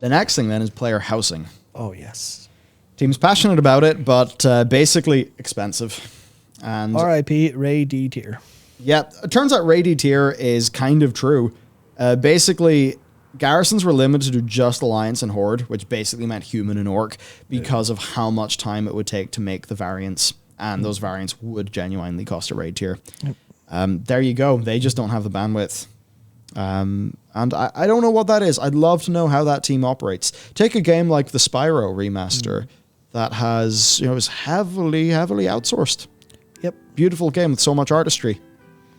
The next thing then is player housing. Oh, yes. Team's passionate about it, but basically expensive. And R.I.P. Ray D tier. yeah, it turns out Ray D tier is kind of true. Basically, garrisons were limited to just Alliance and Horde, which basically meant human and orc, because of how much time it would take to make the variants. And those variants would genuinely cost a raid tier. There you go. They just don't have the bandwidth. And I don't know what that is. I'd love to know how that team operates. Take a game like the Spyro remaster that has, is heavily outsourced. Yep. Beautiful game with so much artistry.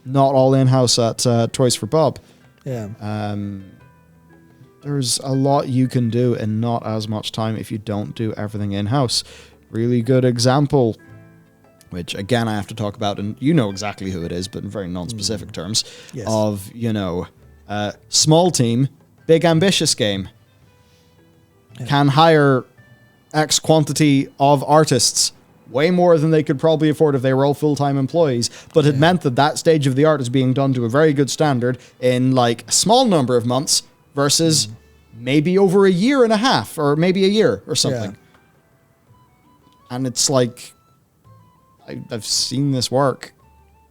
Not all in-house at Toys for Bob. Yeah. There's a lot you can do in not as much time if you don't do everything in-house. Really good example, which again I have to talk about, and you know exactly who it is, but in very non-specific terms, Yes. of, small team, big ambitious game. Yeah. Can hire X quantity of artists, way more than they could probably afford if they were all full-time employees, but it meant that stage of the art is being done to a very good standard in like a small number of months versus maybe over a year and a half, or maybe a year or something. Yeah. And it's like, I've seen this work,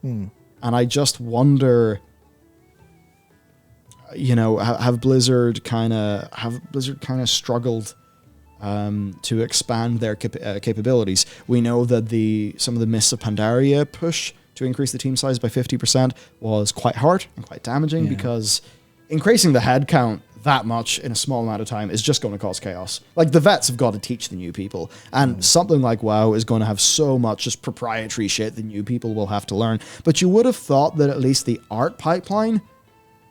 and I just wonder, have Blizzard kind of struggled to expand their capabilities. We know that some of the Mists of Pandaria push to increase the team size by 50% was quite hard and quite damaging, because increasing the head count that much in a small amount of time is just going to cause chaos. Like, the vets have got to teach the new people, and something like WoW is going to have so much just proprietary shit the new people will have to learn. But you would have thought that at least the art pipeline,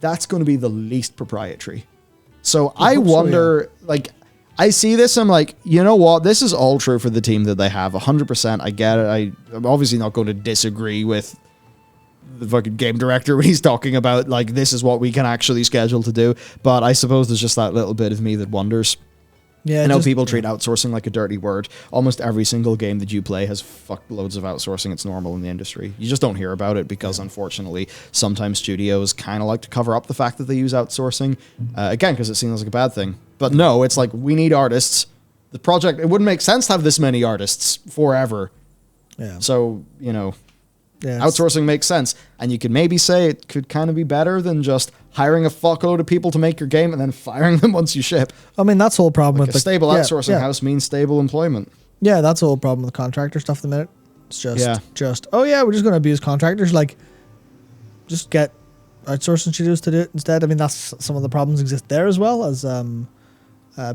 that's going to be the least proprietary. So I wonder, I see this, I'm like, you know what? This is all true for the team that they have. 100%. I get it. I'm obviously not going to disagree with the fucking game director when he's talking about, like, this is what we can actually schedule to do. But I suppose there's just that little bit of me that wonders. Yeah, I know people treat outsourcing like a dirty word. Almost every single game that you play has fuck loads of outsourcing. It's normal in the industry. You just don't hear about it because, unfortunately, sometimes studios kind of like to cover up the fact that they use outsourcing. Again, because it seems like a bad thing. But no, it's like, we need artists. The project, it wouldn't make sense to have this many artists forever. Yeah. So, outsourcing makes sense. And you could maybe say it could kind of be better than just hiring a fuckload of people to make your game and then firing them once you ship. I mean, that's the whole problem with a stable outsourcing house means stable employment. Yeah, that's the whole problem with contractor stuff at the minute. It's just, oh yeah, we're just going to abuse contractors. Like, just get outsourcing studios to do it instead. I mean, that's some of the problems exist there as well, as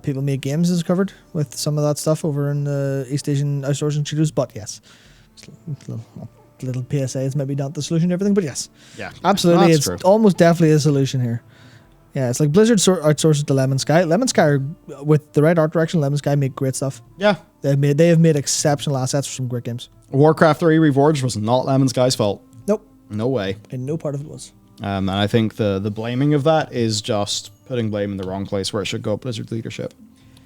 People Make Games is covered with some of that stuff over in the East Asian outsourcing studios. But yes, little PSA is maybe not the solution to everything, but yes. Yeah. Absolutely. It's true. almost definitely a solution here. Yeah, it's like Blizzard outsources to Lemon Sky. Lemon Sky, with the right art direction, Lemon Sky make great stuff. Yeah. They have made exceptional assets for some great games. Warcraft 3 Reforged was not Lemon Sky's fault. Nope. No way. And no part of it was. And I think the blaming of that is just putting blame in the wrong place where it should go, Blizzard leadership.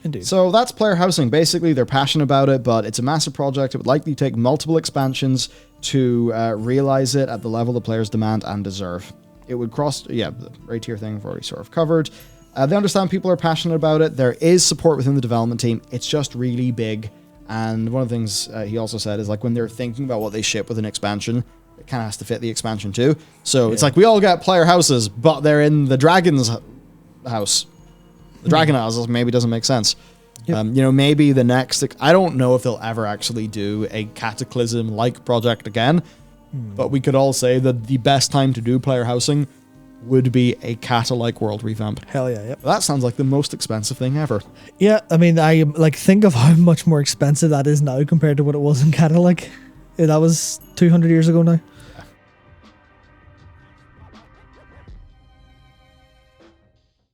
Indeed. So that's player housing. Basically, they're passionate about it, but it's a massive project. It would likely take multiple expansions to realize it at the level the players demand and deserve. It would cross, the right tier thing I've already sort of covered. They understand people are passionate about it. There is support within the development team. It's just really big. And one of the things he also said is, like, when they're thinking about what they ship with an expansion, it kind of has to fit the expansion too. So it's like, we all got player houses, but they're in the dragon's house. The Dragon House maybe doesn't make sense. Yep. Maybe the next... I don't know if they'll ever actually do a Cataclysm-like project again, but we could all say that the best time to do player housing would be a Cata-like world revamp. Hell yeah, yep. That sounds like the most expensive thing ever. Yeah, I mean, I think of how much more expensive that is now compared to what it was in Cata. That was 200 years ago now.